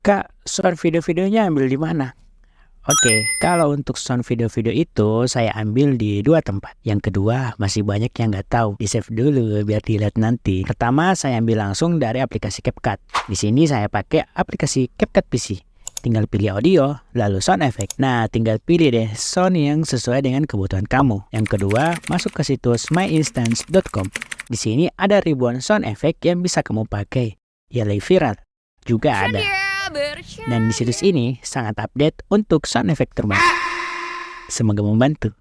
Kak, sound video-videonya ambil di mana? Oke, kalau untuk sound video-video itu saya ambil di dua tempat. Yang kedua, masih banyak yang nggak tahu. Di-save dulu biar dilihat nanti. Pertama, saya ambil langsung dari aplikasi CapCut. Di sini saya pakai aplikasi CapCut PC. Tinggal pilih audio, lalu sound effect. Nah, tinggal pilih deh sound yang sesuai dengan kebutuhan kamu. Yang kedua, masuk ke situs myinstance.com. Di sini ada ribuan sound effect yang bisa kamu pakai. Ya, lagi viral. Juga ada. Dan di situs ini sangat update untuk sound effect terbaru. Semoga membantu.